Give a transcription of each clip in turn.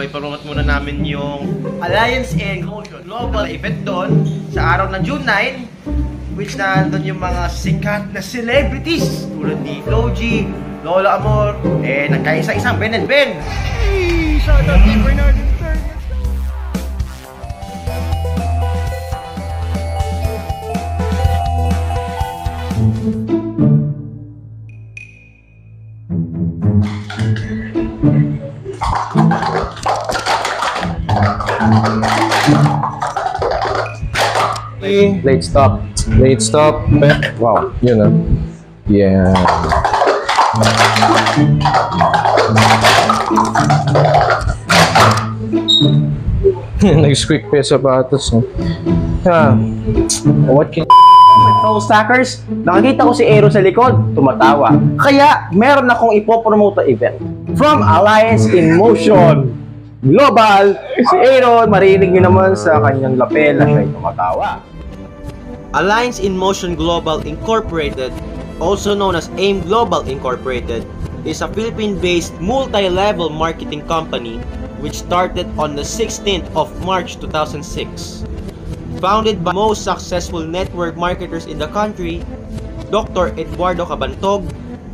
ipromote muna namin yung Alliance in Motion Global event doon sa araw ng June 9, which na doon yung mga sikat na celebrities tulad ni Flo G, Lola Amor, nagkaisa-isang Ben and Ben. Hey! Shout out to Bernard and Stern! Late stop. Late stop. Wow, yun na. Yeah. Nag-squeak pa sa sapatos. What can... Fellow stackers, nakakita ko si Aero sa likod, tumatawa. Kaya meron akong ipopromote na event from Alliance in Motion Global. Si Aero, marinig nyo naman sa kanyang lapel na siya'y tumatawa. Alliance in Motion Global Incorporated, also known as AIM Global Incorporated, is a Philippine-based multi-level marketing company which started on the 16th of March 2006. Founded by most successful network marketers in the country, Dr. Eduardo Cabantog,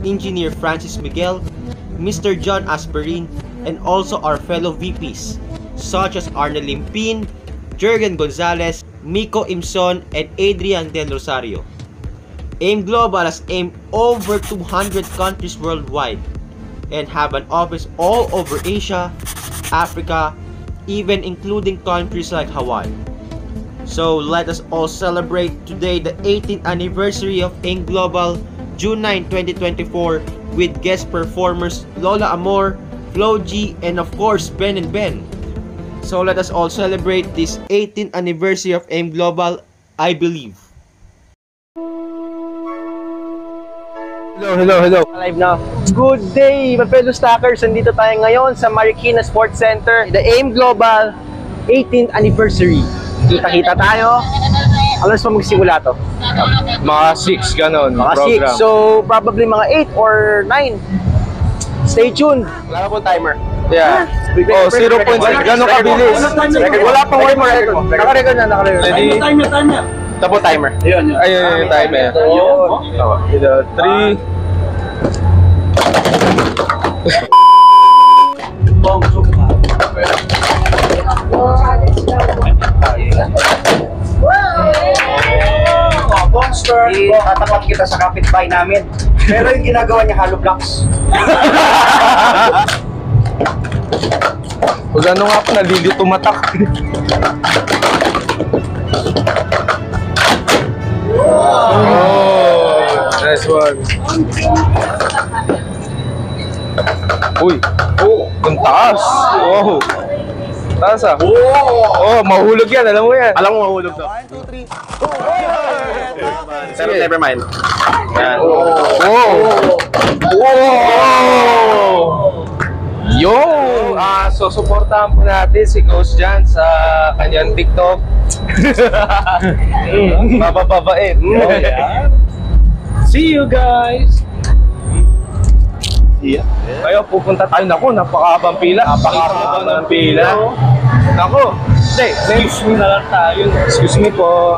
Engineer Francis Miguel, Mr. John Asperin, and also our fellow VPs such as Arnel Limpin, Jurgen Gonzalez, Miko Imson, and Adrian Del Rosario. AIM Global has aimed over 200 countries worldwide and have an office all over Asia, Africa, even including countries like Hawaii. So let us all celebrate today the 18th anniversary of AIM Global, June 9, 2024 with guest performers Lola Amor, Flo G, and of course Ben and Ben. So let us all celebrate this 18th anniversary of AIM Global, I believe. Hello. Live na. Good day, my fellow stackers. Nandito tayo ngayon sa Marikina Sports Center, the AIM Global 18th anniversary. Kita-kita tayo. Alas pa magsimula to? Mga 6, ganon. Mga 6. So, probably mga 8 or 9. Stay tuned. Wala po timer. Yeah. Oh, 0.6. Ganon kabilis. Wala pang record. Naka-record na. Ready? Timer. Ito po timer. Ayun yung timer. Ayun. 3. Monster! Tatapat kita sa kapitbahay namin. Pero yung ginagawa niya hollow blocks. Kung ano nga po, nalilito matak. Oh, nice one. Uy, ang taas. Wow. Taas ah. Oh, mahulog yan, alam mo yan. Alam mo mahulog to. 1, 2, 3. Pero never mind. Yan. Yo! So supportahan po natin si Coach Jan sa kanyang TikTok. Mabababait. Oh, yeah. See you guys! Yeah. Ngayon pupunta tayo. Naku, napakahabang pila. Napakahabang ng pila. Naku. Excuse me na lang tayo. Excuse me po.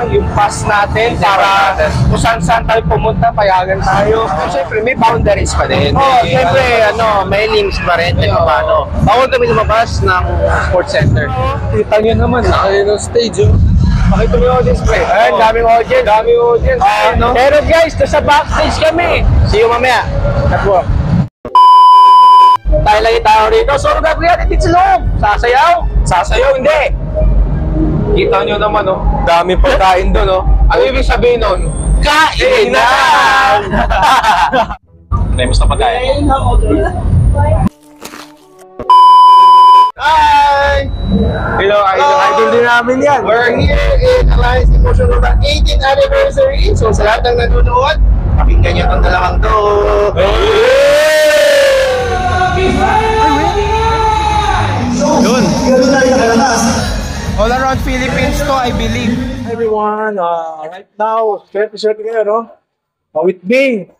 Yung pass natin para kung saan tayo pumunta, payagan tayo. Siyempre, may boundaries pa din. Siyempre, may links pa rin. Paano? Bawal kami lumabas ng sports center. Kita nyo naman, nakayo ng stage. Pakita mo yung audience, pre. Ayun, daming audience. Pero guys, nasa backstage kami. See you mamaya. Catwalk. Tayo lang tayo rito. So, ano gagawin natin dito sa loob? Sasayaw? Sasayaw, hindi. Kita nyo naman, dami pagkain doon, Ano ibig sabihin nun? Kainan! Nemos na pagkain. Hi! Hello, idol din namin yan. We're here in Alliance in Motion Global 18th anniversary. So sa lahat ng nanonood, pakinggan nyo itong dalawang to. Yun. All around Philippines to, I believe. Everyone, right now, swerte kayo, no? With me,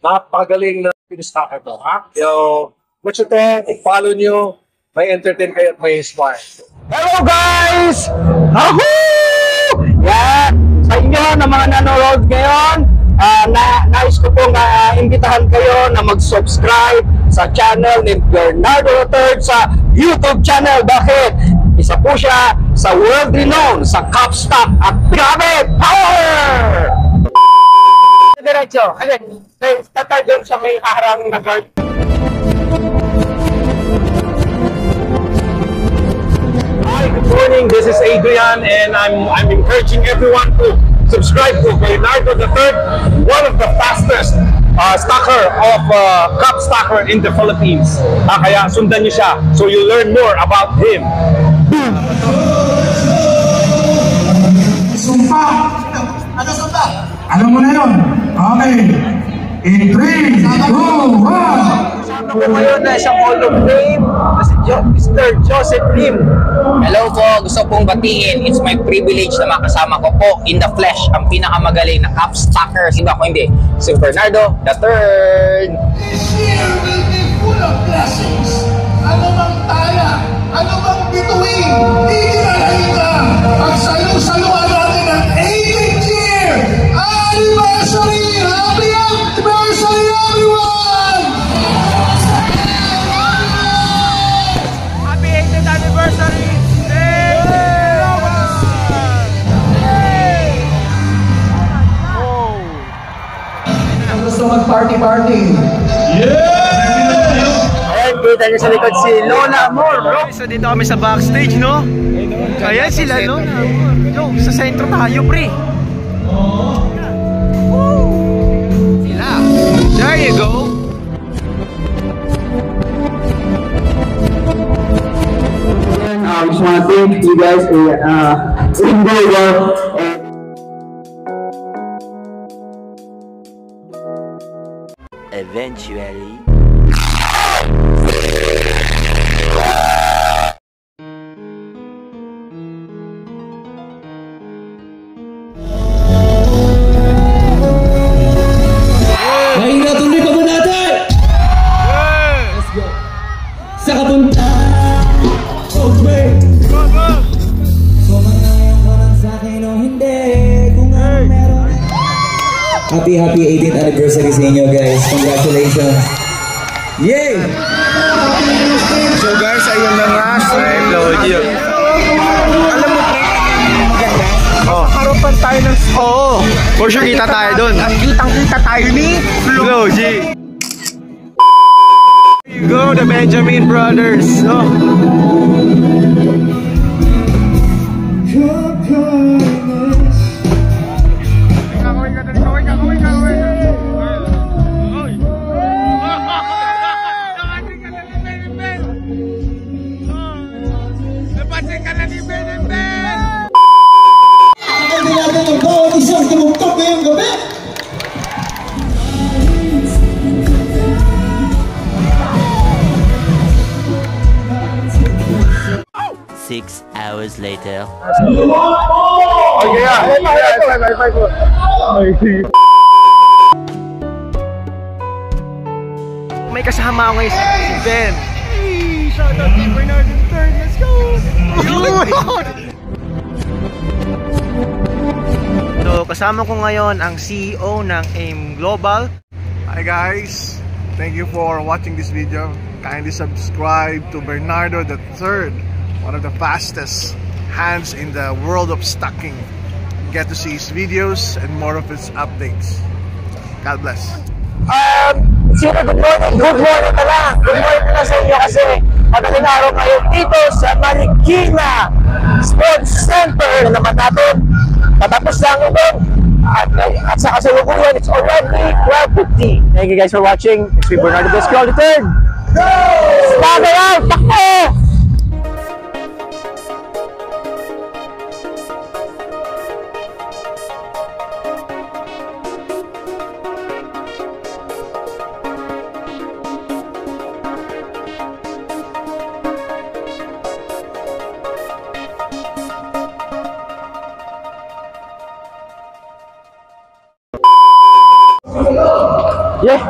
napakagaling na pinastacker to, ha? Yo, Watch ito, i-follow nyo, may entertain kayo at may inspire. Hello guys! Ahoo! Yan! Sa inyo na mga nanonood ngayon, nais ko pong imbitahan kayo na mag-subscribe sa channel ni Bernardo III sa YouTube channel. Bakit? Isa po siya sa world-renowned sa Capstock at grabe! Power! Diretso. Tatay doon sa may kaharang na guard. Hi, good morning. This is Adrian, and I'm encouraging everyone to subscribe to Bernardo III, one of the fastest stacker of cup stacker in the Philippines. Kaya sundan niyo siya, so you learn more about him. Sumpa! Ano sumpa? Alam mo na yun? Okay. In 3, 2, 1! Ako ngayon na isang Hall of Fame na si Mr. Joseph Lim. Hello po, gusto pong batiin. It's my privilege na makasama ko po in the flesh ang pinakamagaling na cup stacker. Sino ako hindi? Si Bernardo III. This year will be full of blessings. Ano mang taya, ano mang bituin, itinalahin ka. Pagsalu-saluan natin ang 18th year anniversary! Happy anniversary, everyone! Happy 18th anniversary! Gusto mag-party-party. Ayan, kita niyo sa likod si Lola Amor, bro. So dito kami sa backstage, no? Ayan sila, no? Yo, sa sentro tayo, pre. Sila. There you go. I just want to thank you guys for very well. Eventually. Mahina tuloy pa ba natin? Let's go. Sa kapunta. Okay. Kumangayon ko lang sa akin o hindi. Kung ano meron. Happy 18th anniversary sa inyo guys. Congratulations. Yay! So guys, ayun na nga si Claudio. Alam mo, Harapan tayo ng... Oo. For sure, kita tayo dun. Kitang-kita tayo ni Flo G. Go, the Benjamin Brothers. Oh. Hindi natin ang bawat isang tumugtog ngayong gabi. Six hours later. May kasama ako ngayon si Ben. Hey, shout out to Bernardo III. Let's go! So, kasama ko ngayon ang CEO ng AIM Global. Hi guys, thank you for watching this video. Kindly subscribe to Bernardo III, one of the fastest hands in the world of stocking. Get to see his videos and more of his updates. God bless. Sino, good morning. Good morning na lang. Good morning na lang sa inyo kasi madaling araw ngayon dito sa Marikina Sports Center na naman natin. Patapos lang ito. At sa kasalukuyan, it's already 12:50. Thank you guys for watching. It's me, Bernardo III. Stagger out! Takbo! Yeah.